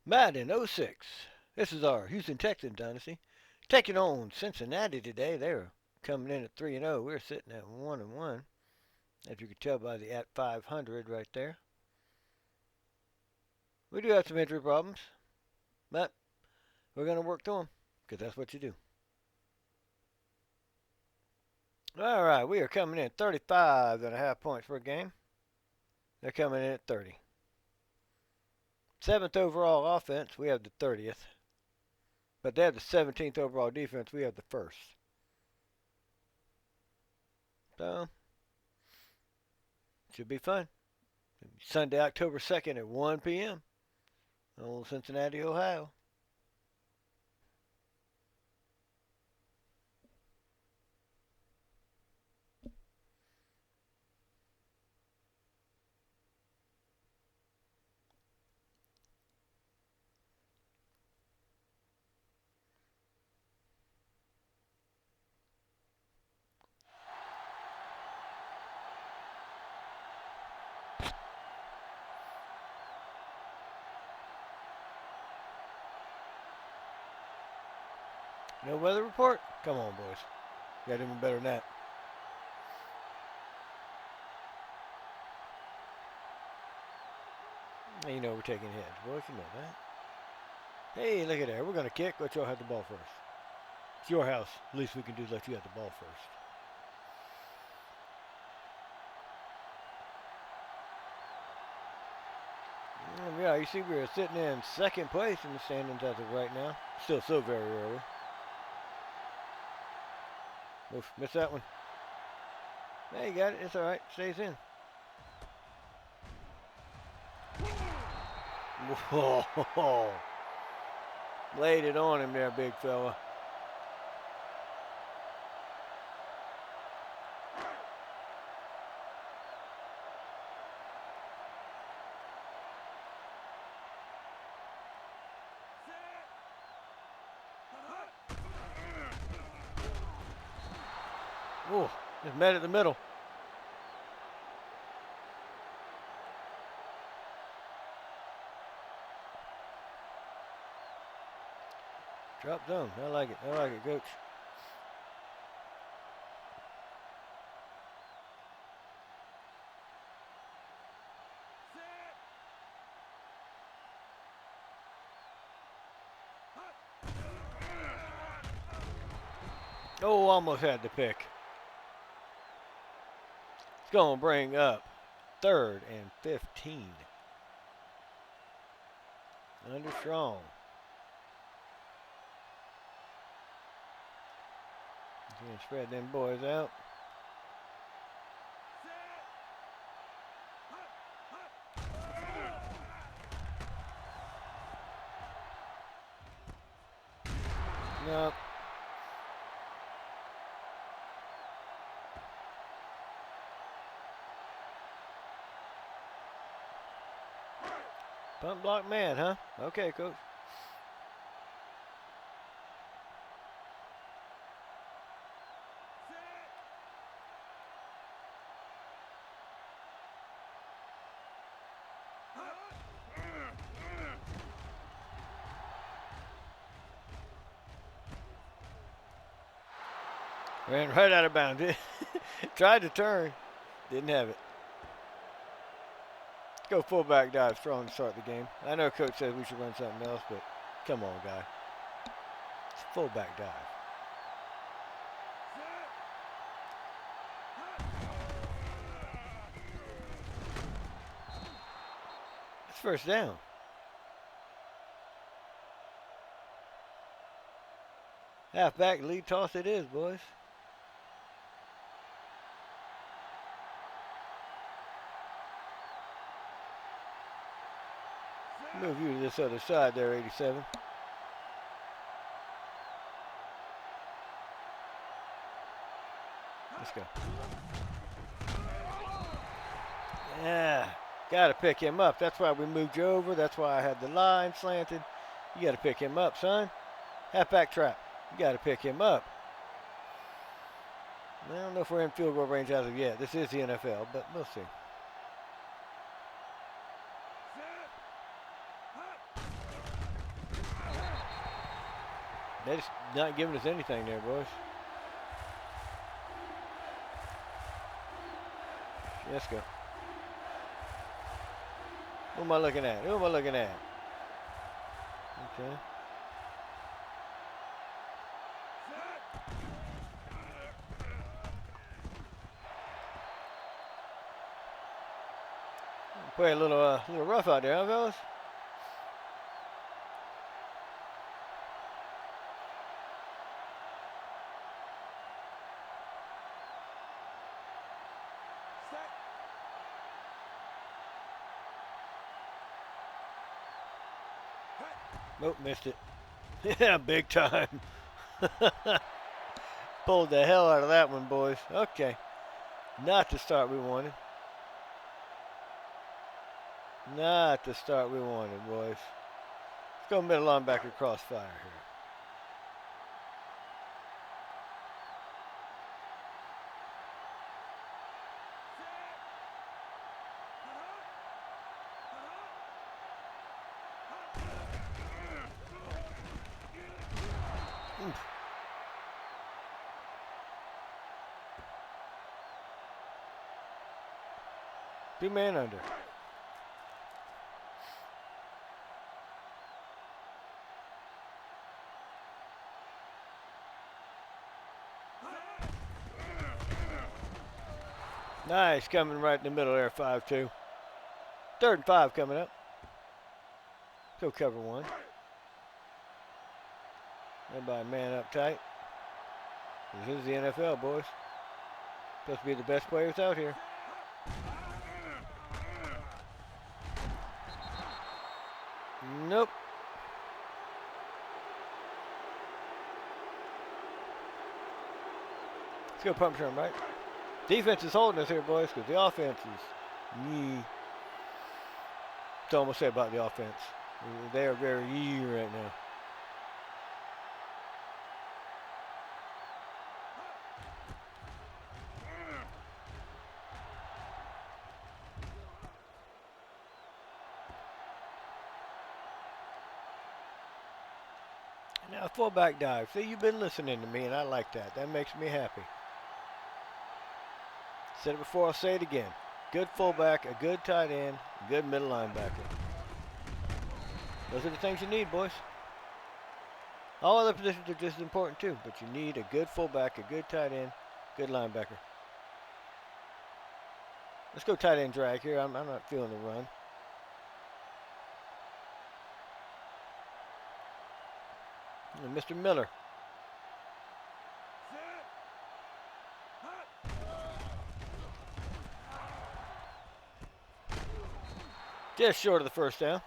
Madden '06. This is our Houston Texans dynasty. Taking on Cincinnati today. They're coming in at 3-0. We're sitting at 1-1. As you can tell by the at 500 right there. We do have some injury problems, but we're going to work through them because that's what you do. All right, we are coming in at 35.5 points per game. They're coming in at 30. 7th overall offense, we have the 30th. But they have the 17th overall defense, we have the 1st. So, should be fun. Sunday, October 2nd at 1 p.m. on Cincinnati, Ohio. No weather report? Come on, boys. You got even better than that. And you know we're taking heads, boys. You know that. Hey, look at that. We're going to kick. Let y'all have the ball first. It's your house. The least we can do is let you have the ball first. Yeah, you see we're sitting in second place in the standings as of right now. Still so very early. Oof, missed that one. Hey, you got it. It's all right. Stays in. Whoa. Laid it on him there, big fella. Ooh, just met at the middle. Drop zone. I like it. I like it, coach. Oh, almost had the pick. It's going to bring up 3rd and 15. Under strong. Going to spread them boys out. No. Punt block man, huh? Okay, coach. Ran right out of bounds. Tried to turn. Didn't have it. Let's go fullback dive strong to start the game. I know coach says we should run something else, but come on, guy. It's fullback dive. It's first down. Halfback lead toss it is, boys. Move you to this other side there, 87. Let's go. Yeah, got to pick him up. That's why we moved you over. That's why I had the line slanted. You got to pick him up, son. Halfback trap. You got to pick him up. I don't know if we're in field goal range as of yet. This is the NFL, but we'll see. They're just not giving us anything there, boys. Let's go. Who am I looking at? Who am I looking at? Okay. Play a little rough out there, huh, fellas? Nope, missed it. Yeah, big time. Pulled the hell out of that one, boys. Okay. Not the start we wanted. Not the start we wanted, boys. Let's go middle linebacker crossfire here. Oof. Two man under. Nice, coming right in the middle there, 5-2. 3rd and 5 coming up. Go cover one. Everybody man up tight. This is the NFL, boys. Supposed to be the best players out here. Nope. Let's go pump term, right? Defense is holding us here, boys, because the offense is yee. That's all I'm going to say about the offense. They are very yee right now. Now, fullback dive. See, you've been listening to me, and I like that. That makes me happy. Said it before, I'll say it again. Good fullback, a good tight end, a good middle linebacker. Those are the things you need, boys. All other positions are just as important too, but you need a good fullback, a good tight end, good linebacker. Let's go tight end drag here. I'm not feeling the run. And Mr. Miller. Just short of the first down.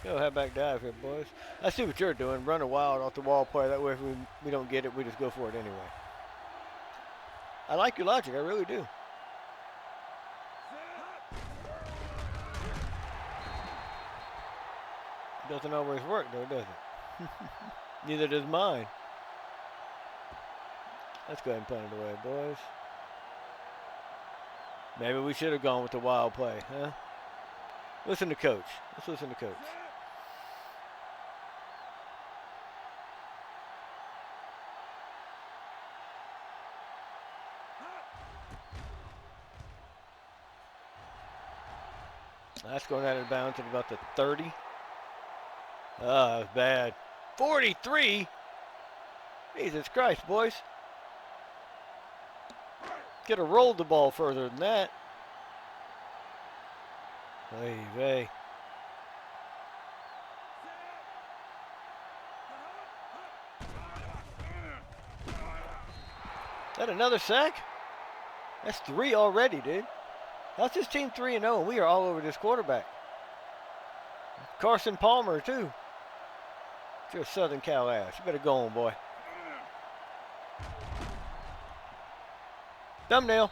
Go halfback dive here, boys. I see what you're doing. Run a wild off the wall play. That way if we don't get it, we just go for it anyway. I like your logic. I really do. Doesn't always work, though, does it? Neither does mine. Let's go ahead and punt it away, boys. Maybe we should have gone with the wild play, huh? Listen to coach. Let's listen to coach. That's going out of bounds at about the 30. Oh, that was bad. 43? Jesus Christ, boys. Could have rolled the ball further than that. Hey, vey. Is that another sack? That's 3 already, dude. How's this team 3-0 and we are all over this quarterback? Carson Palmer, too. You're a Southern Cal ass. You better go on, boy. Thumbnail.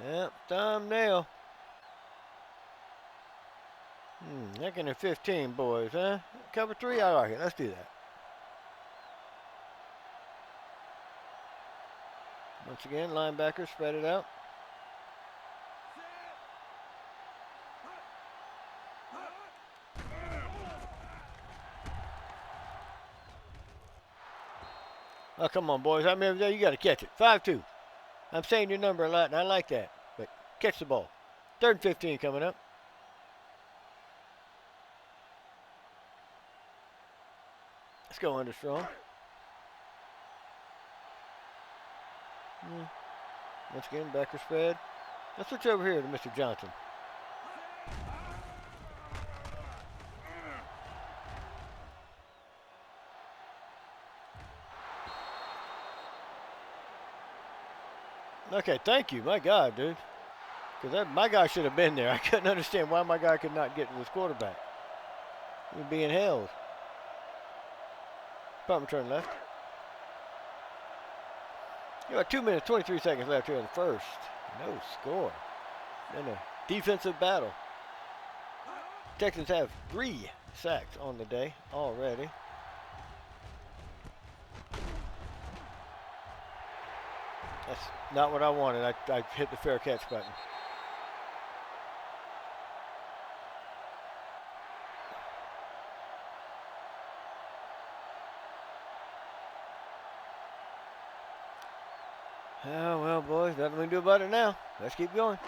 Yep, thumbnail. 2nd and 15, boys, huh? Cover 3, I like it. Let's do that. Once again, linebackers spread it out. Oh, come on, boys. I remember that. You got to catch it. 5-2. I'm saying your number a lot, and I like that. But catch the ball. 3rd and 15 coming up. Let's go under strong. Once again, backer spread. Let's switch over here to Mr. Johnson. Okay, thank you. My God, dude. Because my guy should have been there. I couldn't understand why my guy could not get to his quarterback. He was being held. Pump return left. You got 2 minutes, 23 seconds left here in the first. No score. In a defensive battle. Texans have 3 sacks on the day already. That's not what I wanted. I hit the fair catch button. Oh, well, boys, nothing we can do about it now. Let's keep going.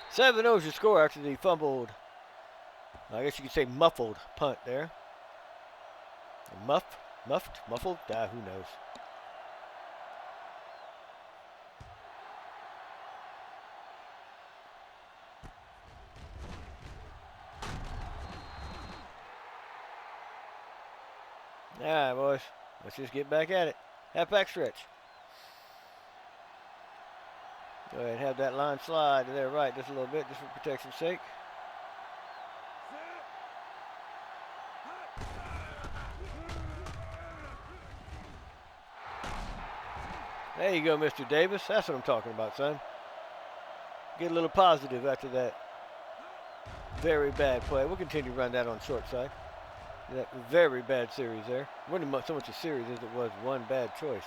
Seven is your score after the fumbled, I guess you could say muffled punt there. Muffled? Who knows? All right, boys. Let's just get back at it. Halfback stretch. Go ahead and have that line slide to their right just a little bit, just for protection's sake. There you go, Mr. Davis. That's what I'm talking about, son. Get a little positive after that very bad play. We'll continue to run that on short side. That very bad series there. Wasn't so much a series as it was one bad choice.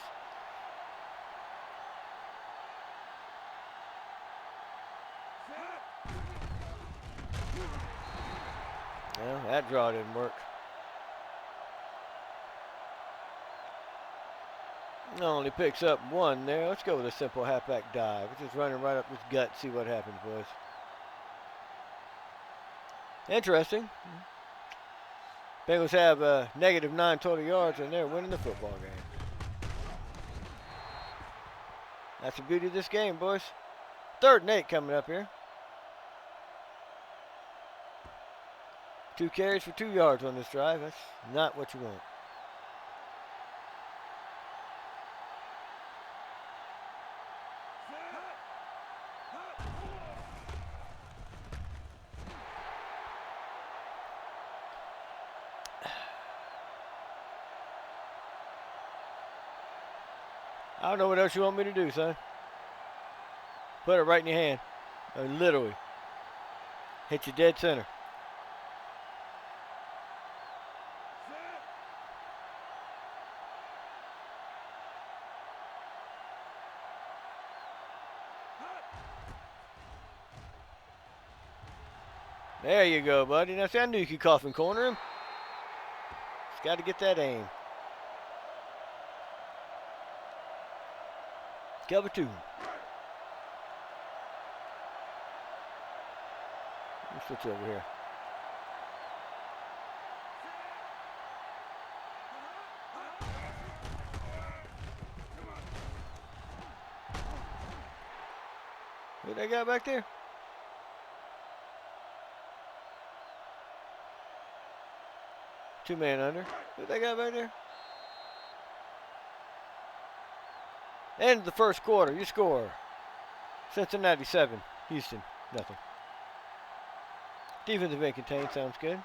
Well, that draw didn't work. Only picks up 1 there. Let's go with a simple halfback dive. We're just running right up his gut, see what happens, boys. Interesting. Bengals have -9 total yards, and they're winning the football game. That's the beauty of this game, boys. 3rd and 8 coming up here. 2 carries for 2 yards on this drive. That's not what you want. I don't know what else you want me to do, son. Put it right in your hand. Literally. Hit you dead center. There you go, buddy. Now, see, I knew you could cough and corner him. Just got to get that aim. Cover 2. Let's switch over here. Who they got back there? Two man under. Who they got back there? End of the first quarter. You score. Cincinnati 7. Houston nothing. Defensive end contained. Sounds good.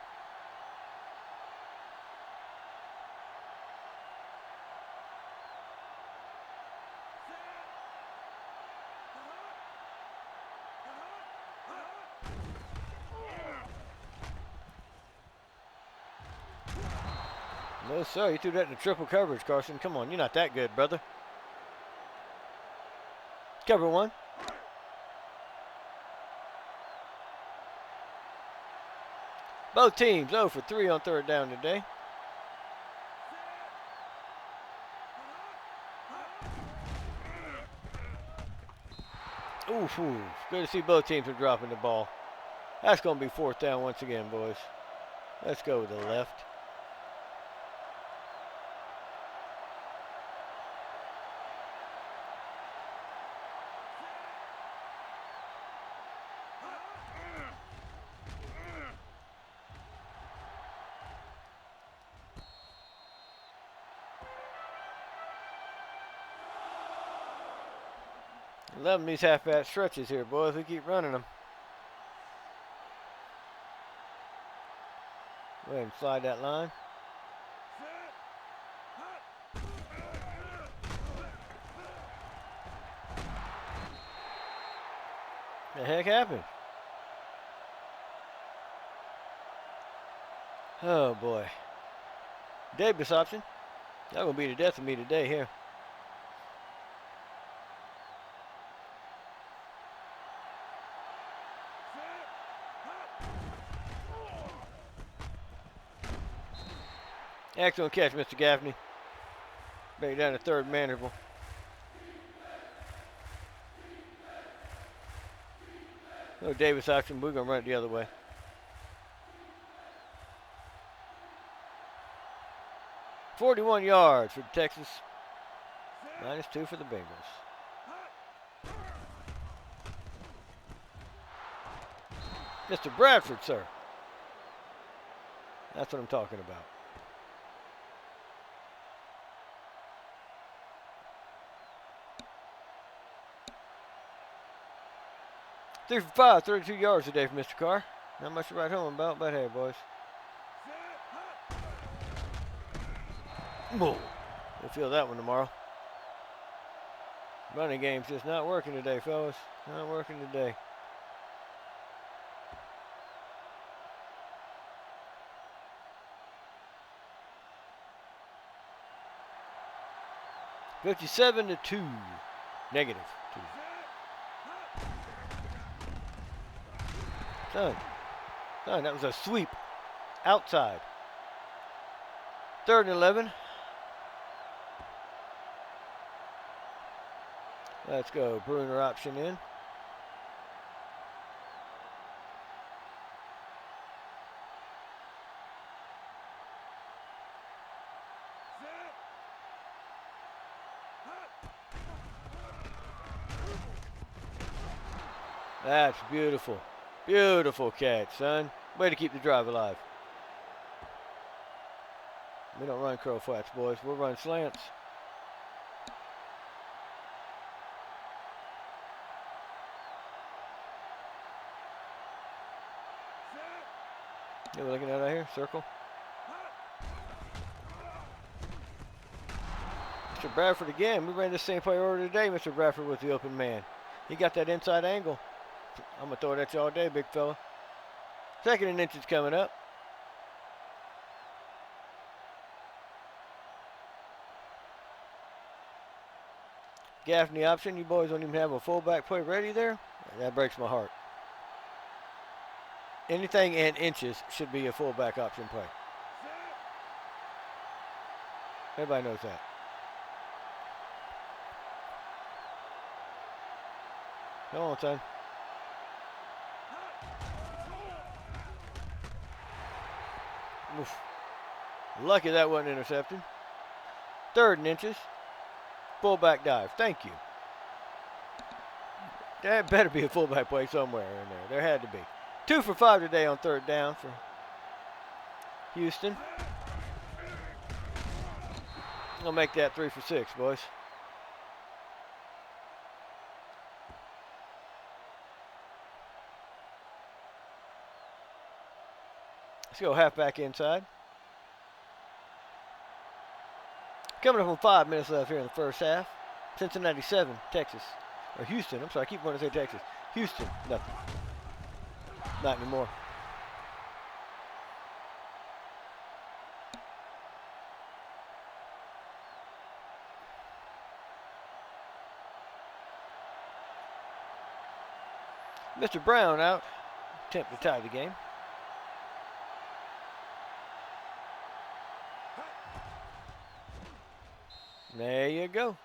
No, sir. You threw that in triple coverage, Carson. Come on. You're not that good, brother. Cover one. Both teams 0 for 3 on third down today. Oof, oof. Good to see both teams are dropping the ball. That's going to be fourth down once again, boys. Let's go with the left. Loving these half-back stretches here, boys. We keep running them. Go ahead and slide that line. The heck happened? Oh, boy. Davis option. That's going to be the death of me today here. Excellent catch, Mr. Gaffney. Back down to third manageable. No Davis option. We're going to run it the other way. -41 yards for the Texans. -2 for the Bengals. Mr. Bradford, sir. That's what I'm talking about. Three for 5, 32 yards today for Mr. Carr. Not much to write home about, but hey, boys. We'll feel that one tomorrow. Running game's just not working today, fellas. Not working today. -2. -2. Son, that was a sweep. Outside. 3rd and 11. Let's go. Bruner option in. That's beautiful. Beautiful catch, son. Way to keep the drive alive. We don't run curl flats, boys. We'll run slants. Yeah, we're looking at out here. Circle. Mr. Bradford again. We ran the same play order today. Mr. Bradford was the open man. He got that inside angle. I'm going to throw it at you all day, big fella. 2nd and inches coming up. Gaffney option. You boys don't even have a fullback play ready there. That breaks my heart. Anything in inches should be a fullback option play. Everybody knows that. Come on, son. Oof. Lucky that wasn't intercepted. 3rd and inches. Fullback dive. Thank you. There better be a fullback play somewhere in there. There had to be. 2 for 5 today on 3rd down for Houston. I'll make that 3 for 6, boys. Let's go halfback inside. Coming up on 5 minutes left here in the first half. Cincinnati 7, Texas. Or Houston, I'm sorry, I keep wanting to say Texas. Houston, nothing. Not anymore. Mr. Brown out. Attempt to tie the game. There you go.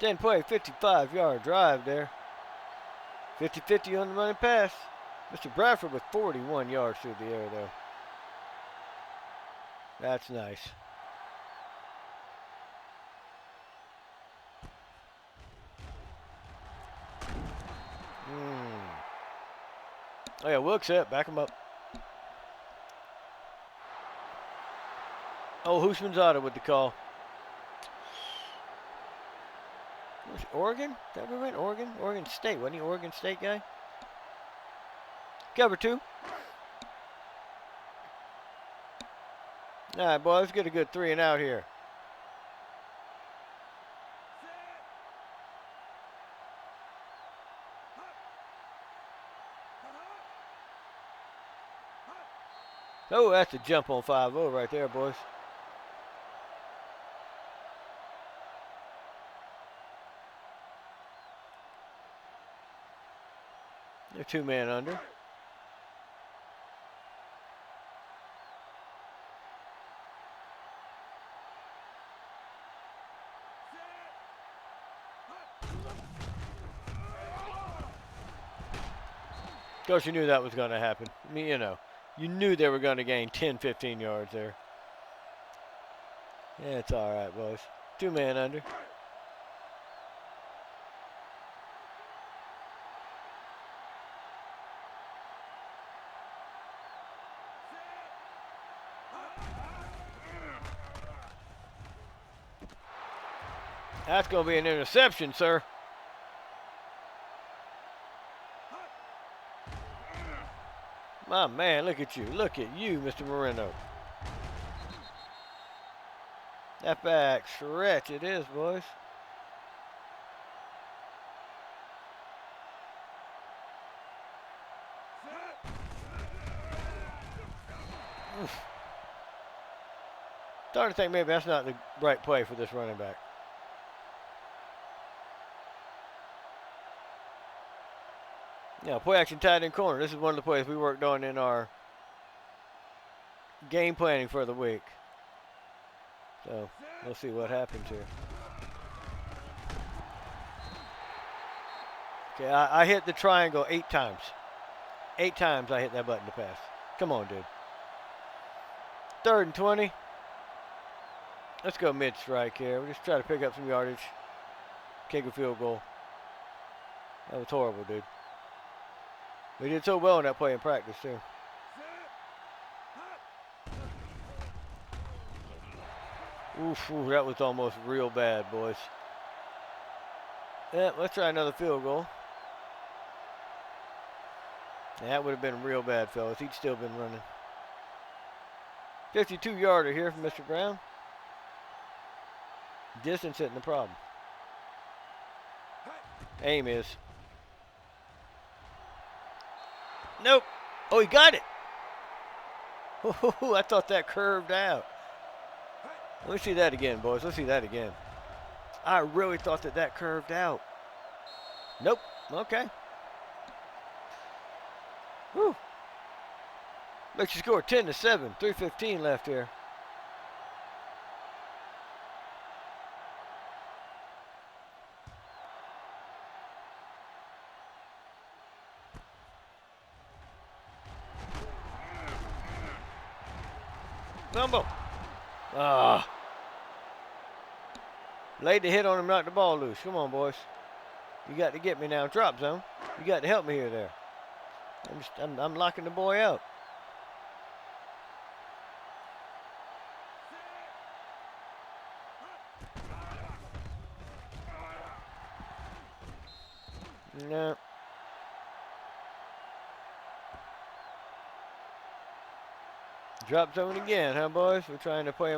Ten play, 55-yard drive there. 50-50 on the running pass. Mr. Bradford with 41 yards through the air, though. That's nice. Oh, yeah, Wilkes up. Back him up. Oh, Husmanzada with the call. Was it Oregon? Is that where we went? Oregon? Oregon State. Wasn't he Oregon State guy? Cover 2. All right, boys. Let's get a good 3 and out here. Oh, that's a jump on 5-0 right there, boys. They're 2-man under. Of course, you knew that was going to happen. I mean, you know, you knew they were going to gain 10, 15 yards there. Yeah, it's all right, boys. 2-man under. That's going to be an interception, sir. My man, look at you. Look at you, Mr. Moreno. That back stretch it is, boys. Starting to think maybe that's not the right play for this running back. Yeah, play action tight end corner. This is one of the plays we worked on in our game planning for the week. So we'll see what happens here. Okay, I hit the triangle 8 times. 8 times I hit that button to pass. Come on, dude. 3rd and 20. Let's go mid-strike here. We'll just try to pick up some yardage. Kick a field goal. That was horrible, dude. We did so well in that play in practice, too. Oof, that was almost real bad, boys. Yeah, let's try another field goal. That would have been real bad, fellas. He'd still been running. 52-yarder here from Mr. Brown. Distance isn't the problem. Aim is. Nope. Oh, he got it. Oh, I thought that curved out. Let me see that again, boys. Let's see that again. I really thought that curved out. Nope. Okay. Whew. Makes you score 10-7. 3:15 left here. Fumble. Ah. Laid the hit on him, knocked the ball loose. Come on, boys. You got to get me now. Drop zone. You got to help me here there. I'm locking the boy up. No. Drop zone again, huh, boys? We're trying to play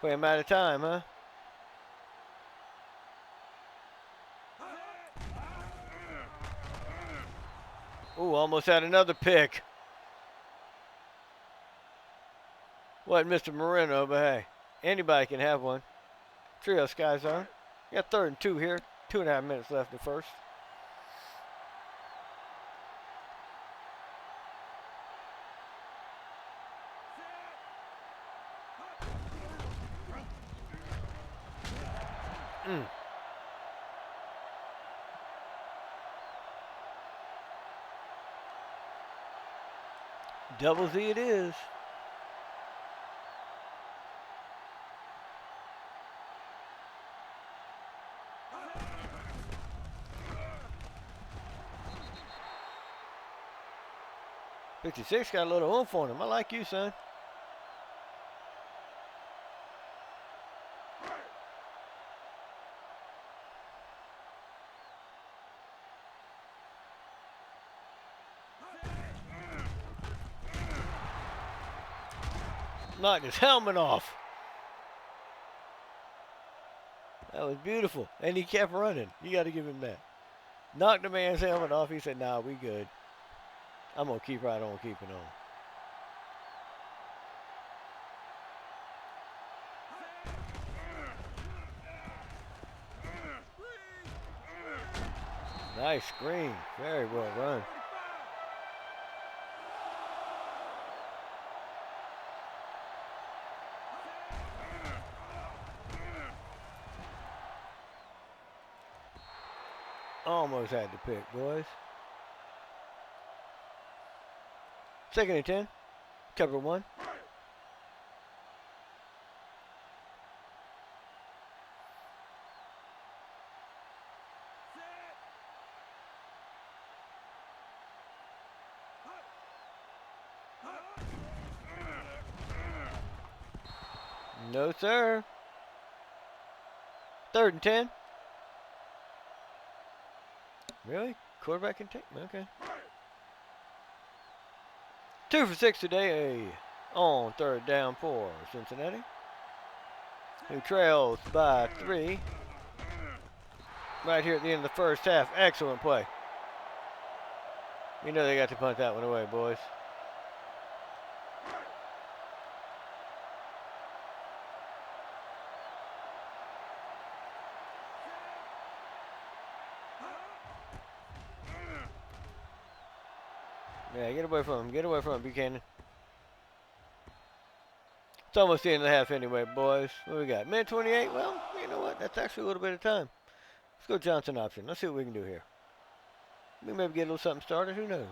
him out of time, huh? Ooh, almost had another pick. What, Mr. Moreno, but hey, Anybody can have one. Trio Sky Zone. You got 3rd and 2 here. 2.5 minutes left in the first. Double Z it is. '56 got a little oomph on him. I like you, son. Knocked his helmet off. That was beautiful. And he kept running. You got to give him that. Knocked the man's helmet off. He said, nah, we good. I'm going to keep right on keeping on. Nice screen. Very well run. Almost had to pick, boys. 2nd and 10. Cover 1. No, sir. 3rd and 10. Really? Quarterback can take? Okay. 2 for 6 today on 3rd down for Cincinnati, who trails by 3 right here at the end of the first half. Excellent play. You know they got to punt that one away, boys. Yeah, get away from him. Get away from him, Buchanan. It's almost the end of the half anyway, boys. What do we got? Minute 28? Well, you know what? That's actually a little bit of time. Let's go Johnson option. Let's see what we can do here. We maybe get a little something started. Who knows?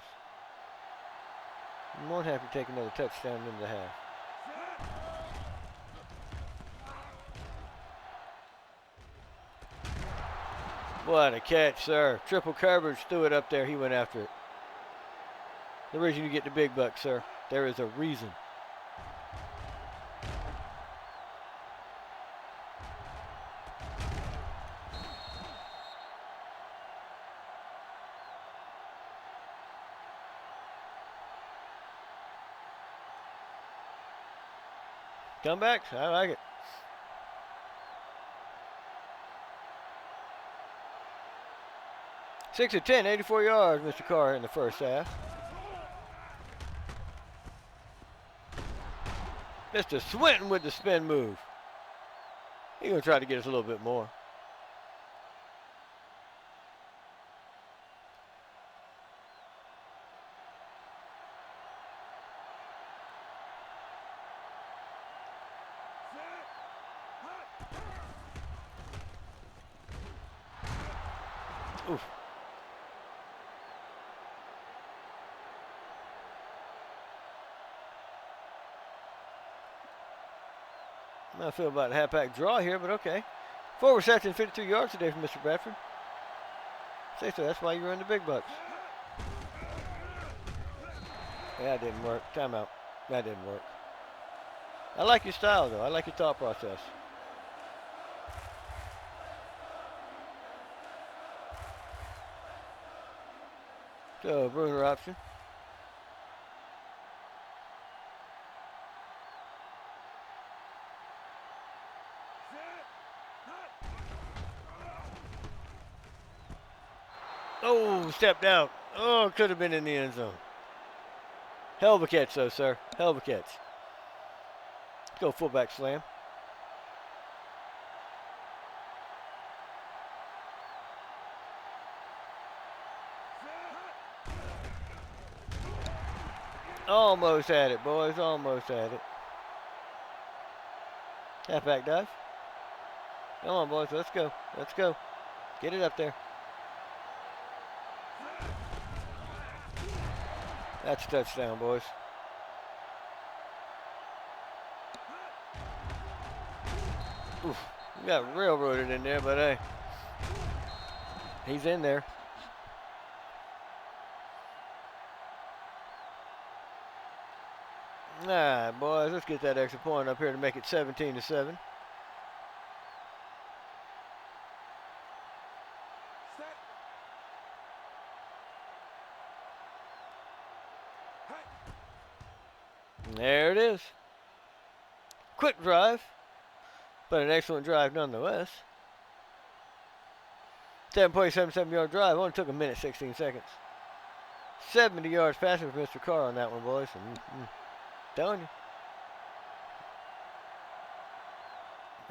I'm more than happy to take another touchdown into the half. What a catch, sir. Triple coverage. Threw it up there. He went after it. The reason you get the big bucks, sir. There is a reason. Comebacks? I like it. Six of 10, 84 yards, Mr. Carr in the first half. Mr. Swinton with the spin move. He's going to try to get us a little bit more. Oof. I feel about a half-pack draw here, but okay. 4 receptions, 53 yards today from Mr. Bradford. Say so, that's why you run the big bucks. Yeah, that didn't work. Timeout. That didn't work. I like your style, though. I like your thought process. So, Bruner option. Oh, stepped out. Oh, could have been in the end zone. Hell of a catch, though, sir. Hell of a catch. Let's go fullback slam. Almost had it, boys. Almost had it. Halfback dive. Come on, boys. Let's go. Let's go. Get it up there. That's a touchdown, boys. Oof. We got railroaded in there, but hey. He's in there. All right, boys. Let's get that extra point up here to make it 17-7. There it is. Quick drive, but an excellent drive nonetheless. 7.77-yard drive. Only took a minute, 16 seconds. 70 yards passing for Mr. Carr on that one, boys. Telling you.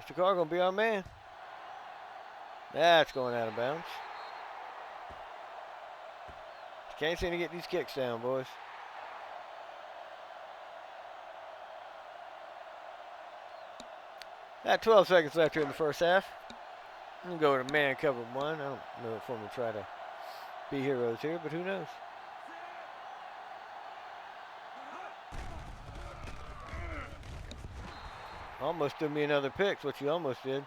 Mr. Carr going to be our man. That's going out of bounds. Can't seem to get these kicks down, boys. Got 12 seconds left here in the first half. I'm going to go to man cover one. I don't know if I'm going to try to be heroes here, but who knows? Almost threw me another pick, what you almost did.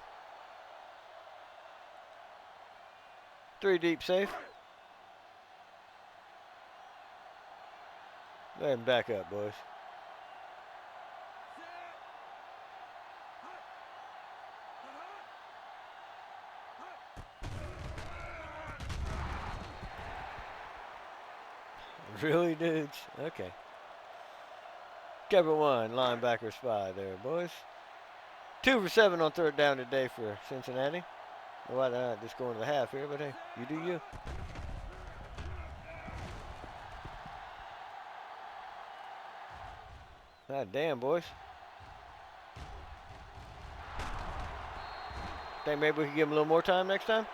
3 deep safe. Go ahead and back up, boys. Really, dudes? Okay. Cover one, linebacker spy there, boys. 2 for 7 on third down today for Cincinnati. Why not just going to the half here, but hey, you do you. God damn, boys. Think maybe we can give him a little more time next time?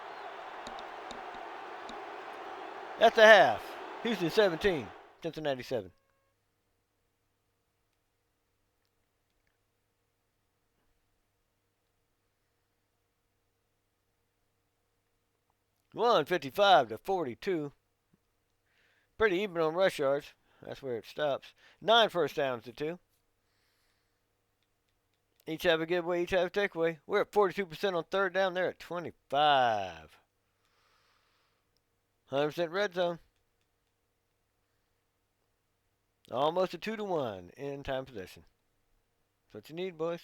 That's a half. Houston 17, Cincinnati 7. One 55-42. Pretty even on rush yards. That's where it stops. 9 first downs to 2. Each have a giveaway, each have a takeaway. We're at 42% on third down. They're at 25. 100% red zone. Almost a 2-1 in time possession. That's what you need, boys.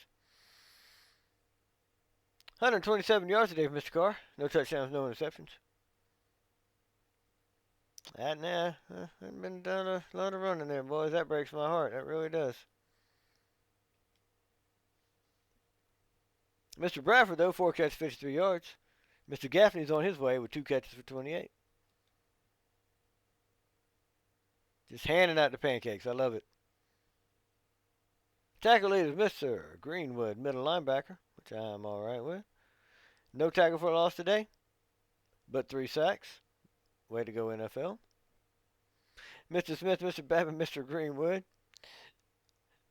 127 yards today for Mr. Carr. No touchdowns, no interceptions. Hadn't been done a lot of running there, boys. That breaks my heart. That really does. Mr. Bradford, though, 4 catches, 53 yards. Mr. Gaffney's on his way with 2 catches for 28. Just handing out the pancakes. I love it. Tackle lead is Mr. Greenwood, middle linebacker, which I'm all right with. No tackle for loss today, but 3 sacks. Way to go, NFL. Mr. Smith, Mr. Babbitt, Mr. Greenwood.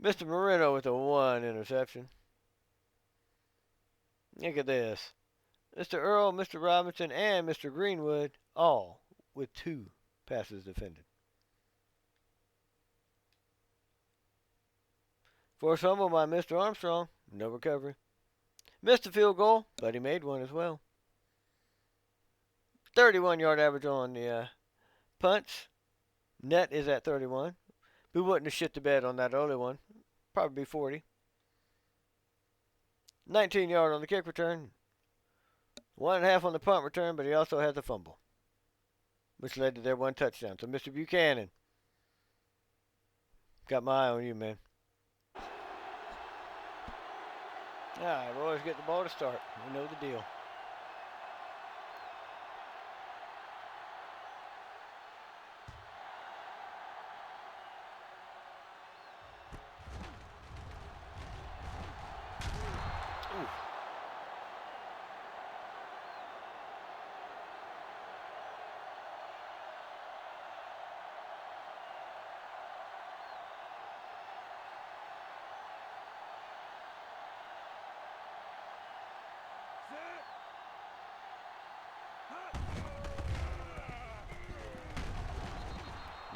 Mr. Moreno with a 1 interception. Look at this. Mr. Earl, Mr. Robinson, and Mr. Greenwood, all with 2 passes defended. Forced fumble by Mr. Armstrong. No recovery. Missed a field goal, but he made one as well. 31-yard average on the punts. Net is at 31. We wouldn't have shit the bed on that early one. Probably 40. 19-yard on the kick return. 1.5 on the punt return, but he also had the fumble, which led to their 1 touchdown. So, Mr. Buchanan, got my eye on you, man. All right, boys, get the ball to start. We know the deal.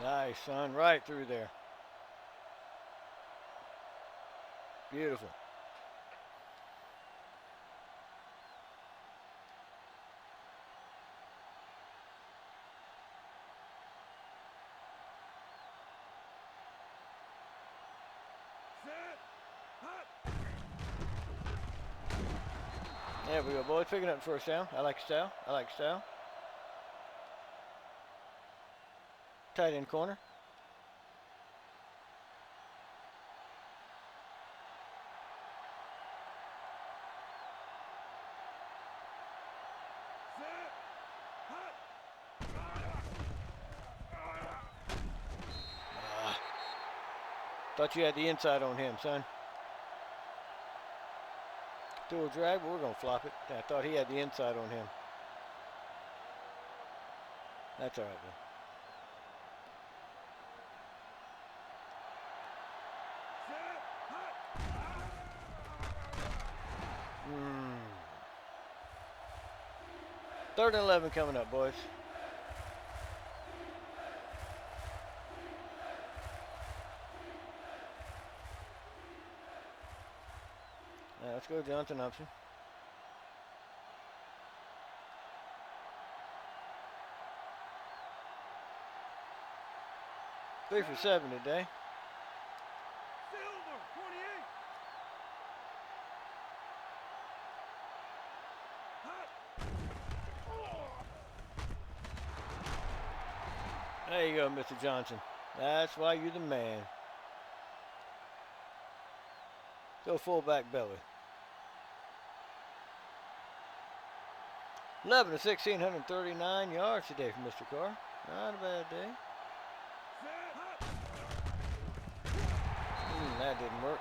Nice, son. Right through there. Beautiful. There we go, boys. Picking up the first down. I like style. I like style. Tight end corner. Thought you had the inside on him, son. Dual drag, but we're going to flop it. I thought he had the inside on him. That's all right, though. 3rd and 11 coming up, boys. Let's go Johnson option. Three for 7 today. Silver, 28. There you go, Mr. Johnson. That's why you're the man. Go fullback belly. 11 to 16, 139 yards today from Mr. Carr. Not a bad day. That didn't work.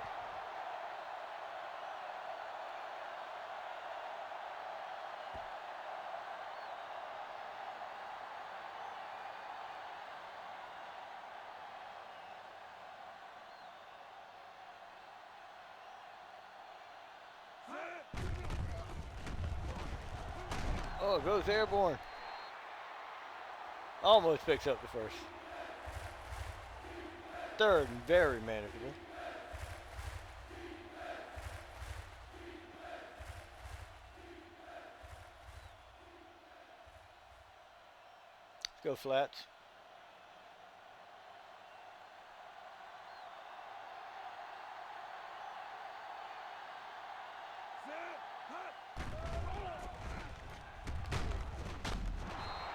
Oh, it goes airborne. Almost picks up the first. 3rd and very manageable. Let's go flats.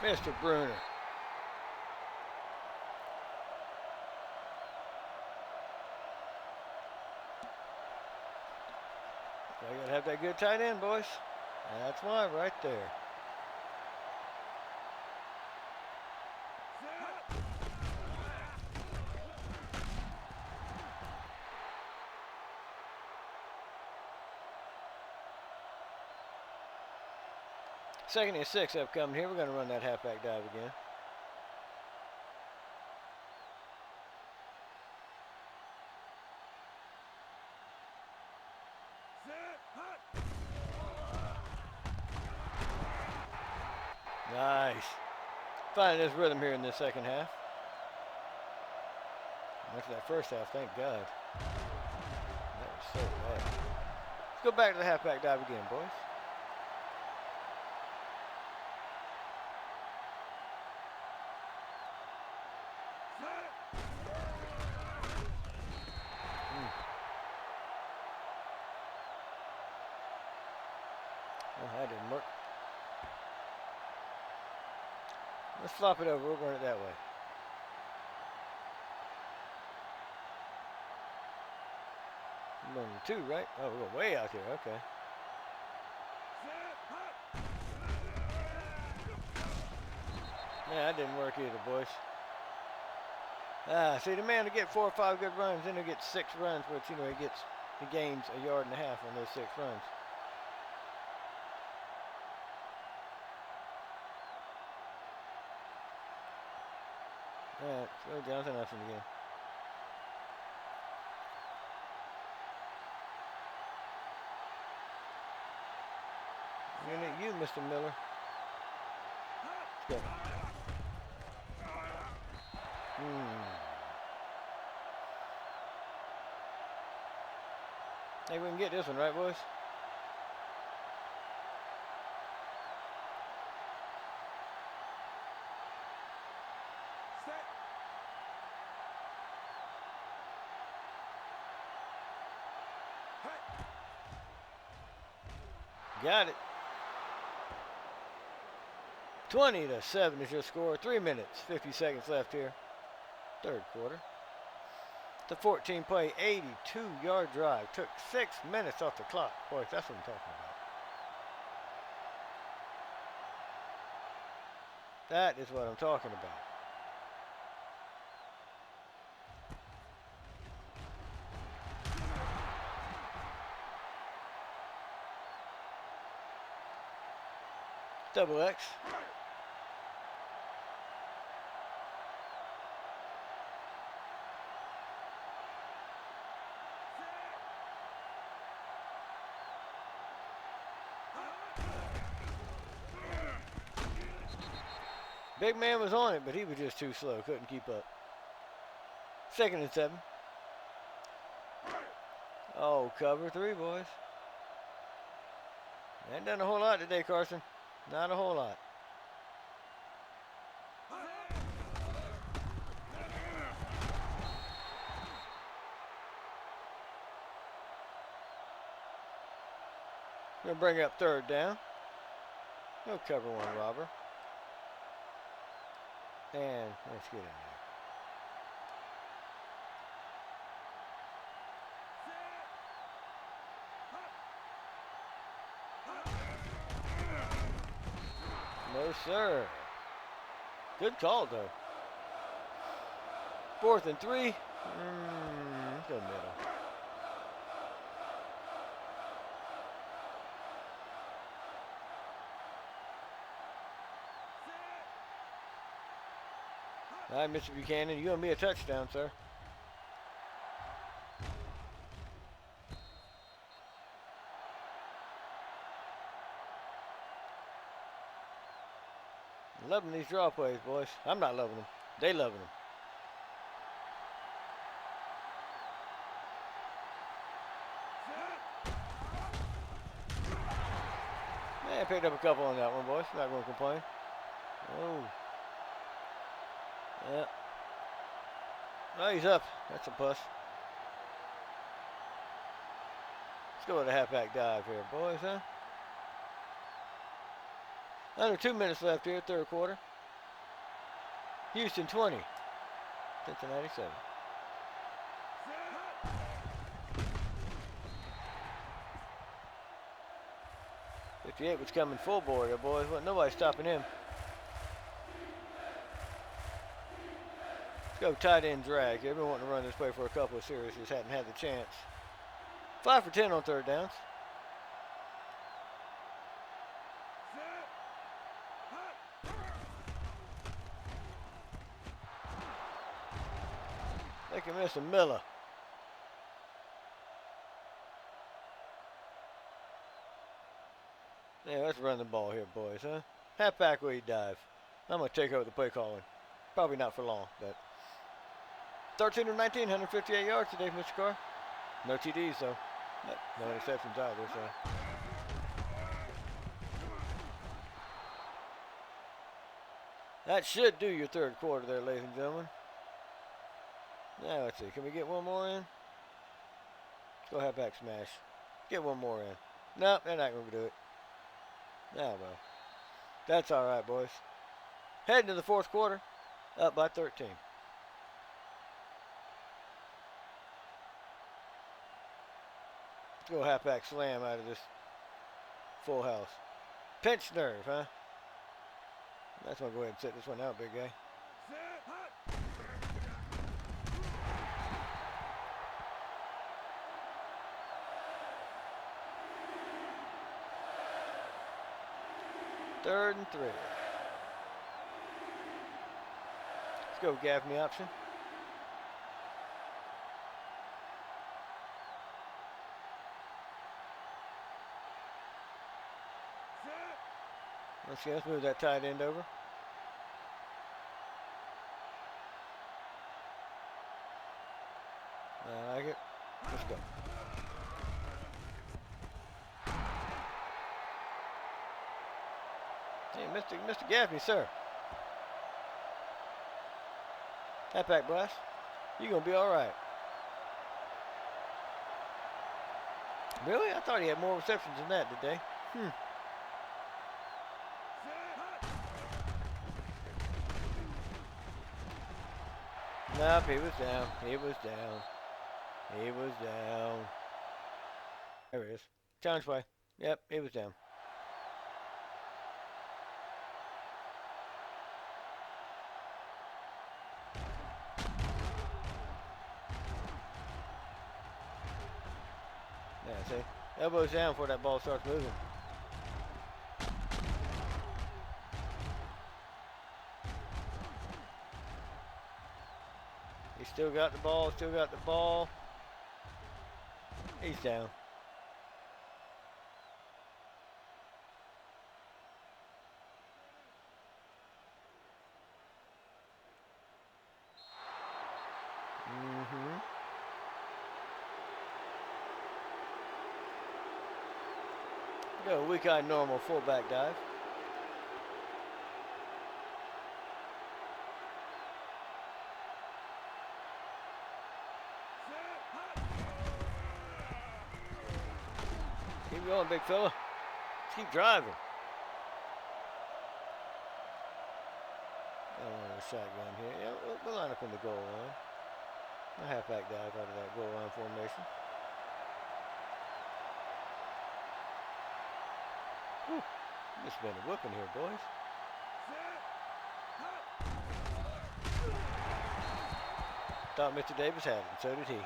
Mr. Bruner. I gotta have that good tight end, boys. That's why, right there. Second and 6 upcoming here. We're going to run that halfback dive again. Nice. Finding this rhythm here in this second half. After that first half, thank God. That was so bad. Let's go back to the halfback dive again, boys. Oh, that didn't work. Let's flop it over. We'll run it that way. We're running 2, right? Oh, we're going way out here. Okay. Yeah, that didn't work either, boys. See, the man to get 4 or 5 good runs, then he'll get 6 runs, which, you know, he gains a yard and a half on those 6 runs. Alright, let's go Johnson option again. Looking at you, Mr. Miller. Let's go. Hey, we can get this one, right, boys? Got it. 20-7 is your score. 3 minutes, 50 seconds left here. Third quarter. The 14-play, 82-yard drive. Took 6 minutes off the clock. Boys, that's what I'm talking about. That is what I'm talking about. Double X. Big man was on it, but he was just too slow. Couldn't keep up. 2nd and 7. Oh, cover 3, boys. Ain't done a whole lot today, Carson. Not a whole lot. Gonna bring up 3rd down. No cover 1 robber. And let's get in there. No, sir. Good call, though. 4th and 3. Go middle. All right, Mr. Buchanan, you're going to be a touchdown, sir. Loving these draw plays, boys. I'm not loving them. They loving them. Man, picked up a couple on that one, boys. Not going to complain. Oh. Yeah. Oh, he's up. That's a plus. Let's go with a halfback dive here, boys, huh? Under 2 minutes left here, 3rd quarter. Houston 20. Cincinnati 7. '58 was coming full board here, boys. Wasn't nobody stopping him. Let's go tight end drag. They've been wanting to run this play for a couple of series. Just hadn't had the chance. 5 for 10 on 3rd downs. They can miss a Miller. Yeah, let's run the ball here, boys, huh? Halfback where you dive. I'm going to take over the play calling. Probably not for long, but 13 of 19, 158 yards today, Mr. Carr. No TDs, though. No interceptions either, so. That should do your 3rd quarter there, ladies and gentlemen. Now, let's see. Can we get one more in? Let's go halfback smash. Get one more in. Nope, they're not going to do it. Now, well. That's all right, boys. Heading to the 4th quarter. Up by 13. Let's go halfback slam out of this full house. Pinch nerve, huh? That's going to go ahead and sit this one out, big guy. Third and 3. Let's go Gaffney option. Let's move that tight end over. I like it. Let's go. Hey, Mr. Gaffney, sir. Halfback blast. You're going to be all right. Really? I thought he had more receptions than that today. Nope, he was down. He was down. He was down. There it is. Challenge play. Yep, he was down. Yeah, see? Elbows down before that ball starts moving. He still got the ball, still got the ball. He's down. Go weak-eye normal fullback dive. Keep going, big fella. Let's keep driving. I want a shotgun here. Yeah, we'll line up in the goal line. A halfback dive out of that goal line formation. Whew. It's been a whooping here, boys. Thought Mr. Davis had it, and so did he.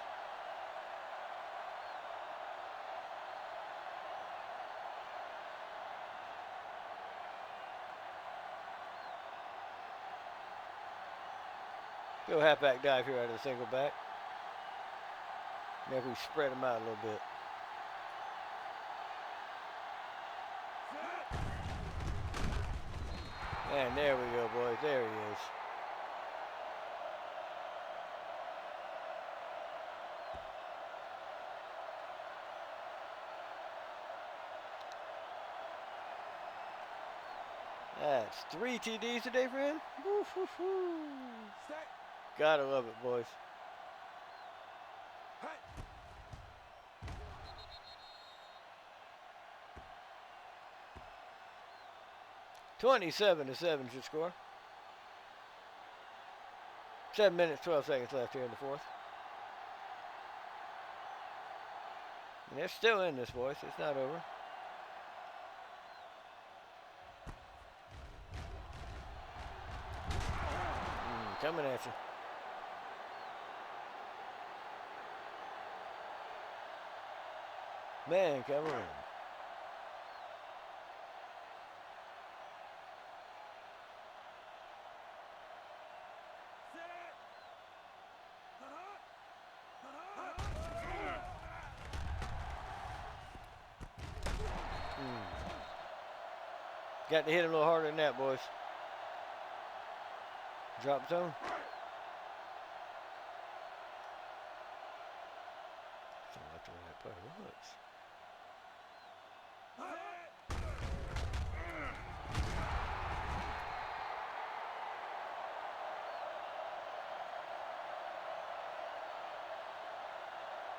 Go halfback dive here out of the single back. Maybe we spread them out a little bit. And there we go, boys. There he is. That's 3 TDs today for him. Woo, woo, woo. Gotta love it, boys. (27-7) should score. 7 minutes, 12 seconds left here in the fourth. And they're still in this, boys. It's not over. Coming at you. Man, come on. Got to hit him a little harder than that, boys. Drop zone. Don't like the way that play was.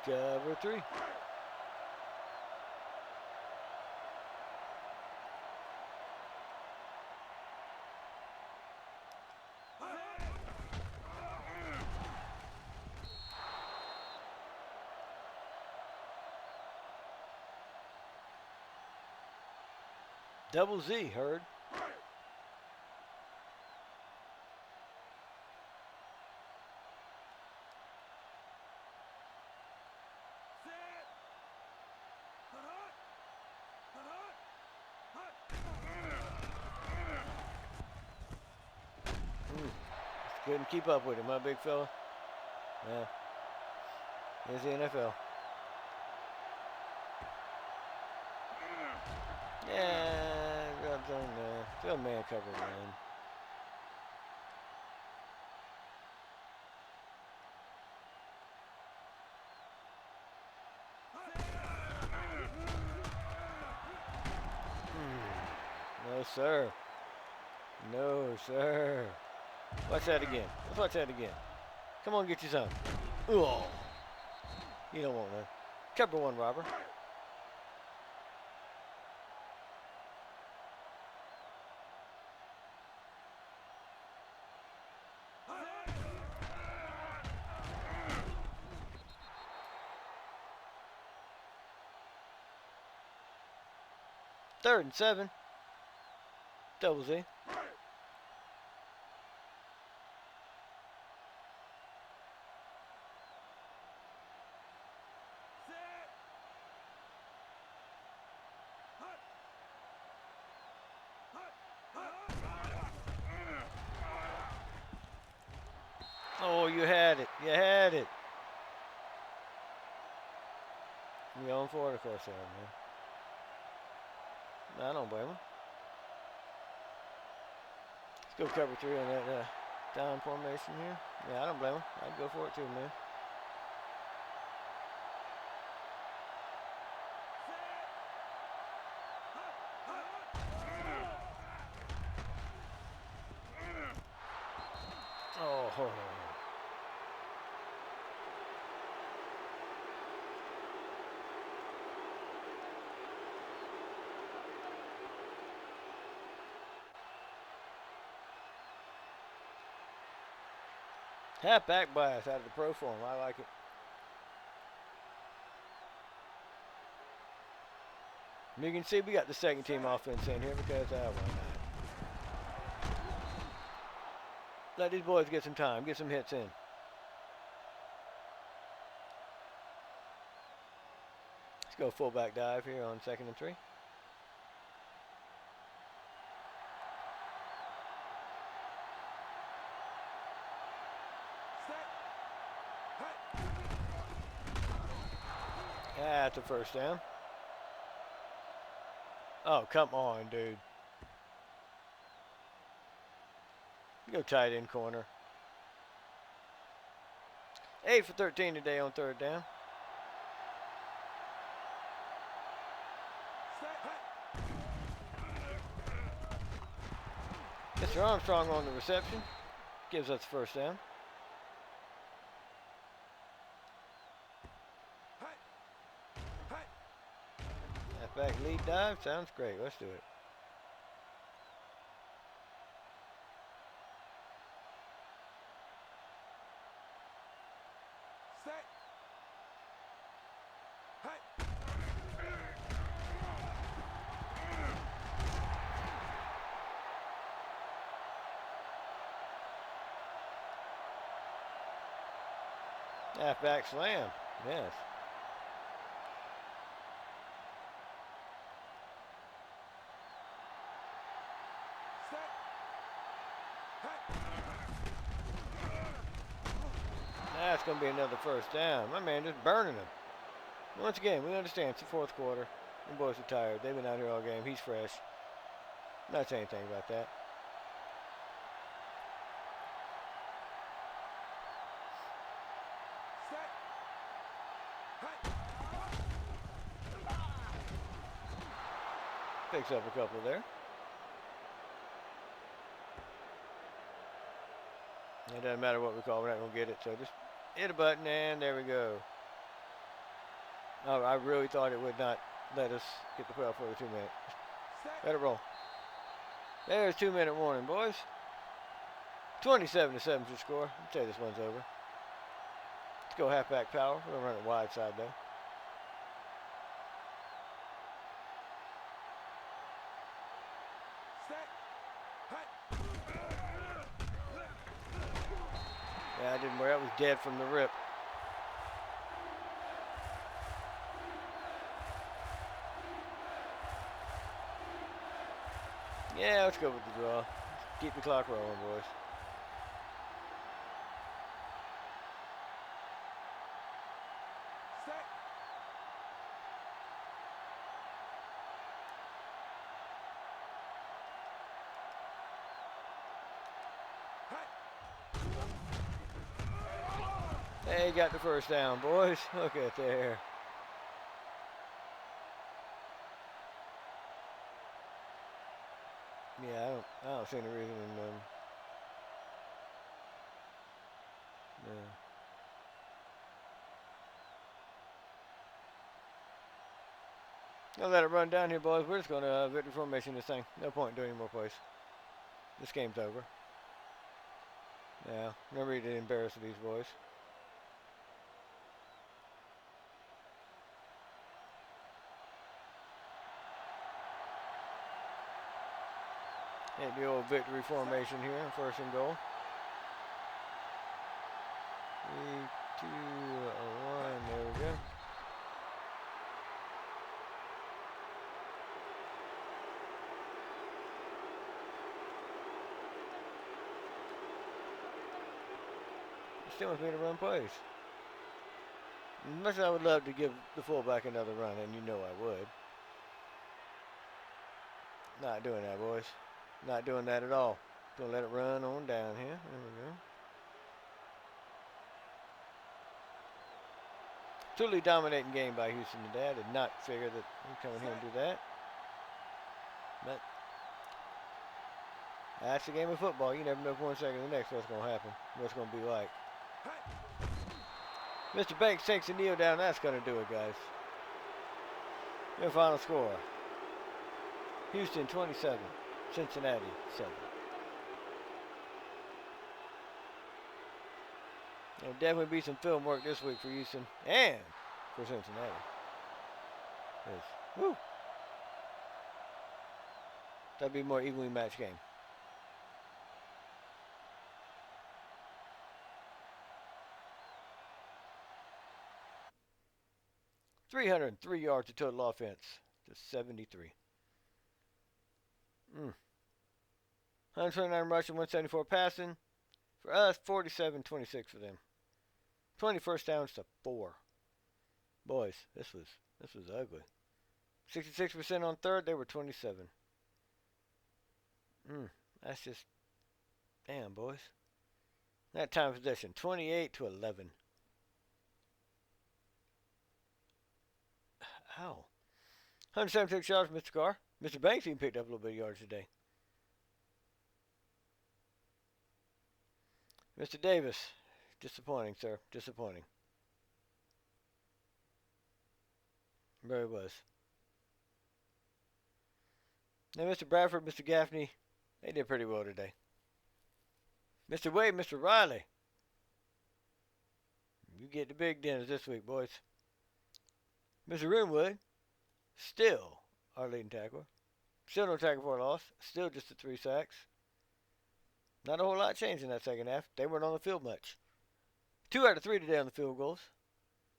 Cover 3. Double Z, Hurd. Couldn't keep up with him, my big fella. Yeah. Here's the NFL. Yeah, drop zone there. Go man cover one. No, sir. No, sir. Watch that again. Let's watch that again. Come on, get you some. Oh, you don't want none. Cover one, robber. Third and 7. Double Z. Oh, you had it. You had it. You're on for it, of course, there, man. No, I don't blame him. Let's go cover 3 on that down formation here. Yeah, I don't blame him. I'd go for it too, man. Oh. Half back blast out of the pro form. I like it. You can see we got the second team offense in here because why not? Let these boys get some time, get some hits in. Let's go fullback dive here on 2nd and 3. That's a first down. Oh, come on, dude. Go tight end corner. 8 for 13 today on 3rd down. Mr. Armstrong on the reception. Gives us the first down. Halfback lead dive. Sounds great. Let's do it. Halfback slam. Yes. That's going to be another first down. My man just burning them. Once again, we understand it's the 4th quarter. The boys are tired. They've been out here all game. He's fresh. Not saying anything about that. Picks up a couple there. It doesn't matter what we call, we're not going to get it. So just hit a button and there we go. Oh, I really thought it would not let us get the 12 for the 2 minute. Let it roll. There's 2 minute warning, boys. 27-7 is the score. I'll tell you this one's over. Let's go halfback power. We're going to run it wide side though. Yeah, I didn't worry. That was dead from the rip. Yeah, let's go with the draw. Keep the clock rolling, boys. They got the first down, boys. Look at there. Yeah, I don't see any reason in yeah. I'll let it run down here, boys. We're just going to victory formation this thing. No point in doing any more plays. This game's over. Yeah, no reason to embarrass these boys. Hit the old victory formation here, first and goal. 3, 2, 1, there we go. Still wants me to run plays. As much as I would love to give the fullback another run, and you know I would. Not doing that, boys. Not doing that at all. Gonna let it run on down here. There we go. Totally dominating game by Houston today. I did not figure that we'd come in here and do that. But that's the game of football. You never know from one second to the next what's going to happen, what's going to be like. Mr. Banks takes a kneel down. That's going to do it, guys. Your final score. Houston 27, Cincinnati 7. There'll definitely be some film work this week for Houston and for Cincinnati. Woo. That'll be a more evenly matched game. .303 yards of total offense to 73. 129 rushing, 174 passing. For us, 47-26 for them. 20 first downs to 4. Boys, this was ugly. 66% on third, they were 27. That's just damn, boys. That time of possession, 28-11. Ow. 176 yards, Mr. Carr. Mr. Banks even picked up a little bit of yards today. Mr. Davis, disappointing, sir. Disappointing. Really was. Now, Mr. Bradford, Mr. Gaffney, they did pretty well today. Mr. Wade, Mr. Riley, you get the big dinners this week, boys. Mr. Rimwood, still our leading tackler. Still no tackle for a loss. Still just the 3 sacks. Not a whole lot changed in that second half. They weren't on the field much. 2 out of 3 today on the field goals.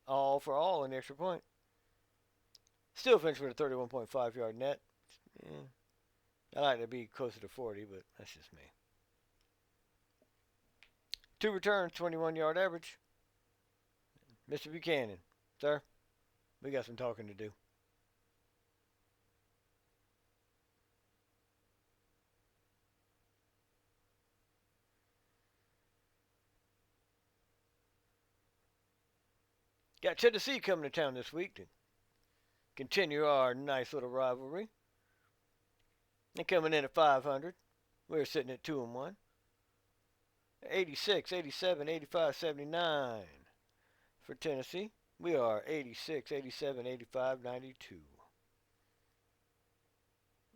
All for all in the extra point. Still finished with a 31.5 yard net. I like to be closer to 40, but that's just me. 2 returns, 21 yard average. Mr. Buchanan, sir, we got some talking to do. Got Tennessee coming to town this week to continue our nice little rivalry. They're coming in at 500. We're sitting at 2-1. 86, 87, 85, 79 for Tennessee. We are 86, 87, 85, 92.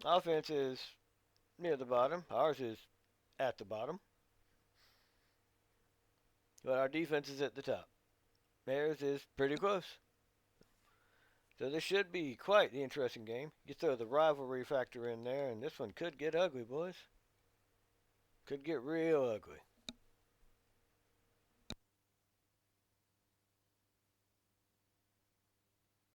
Offense is near the bottom. Ours is at the bottom. But our defense is at the top. Theirs is pretty close. So this should be quite the interesting game. You throw the rivalry factor in there, and this one could get ugly, boys. Could get real ugly.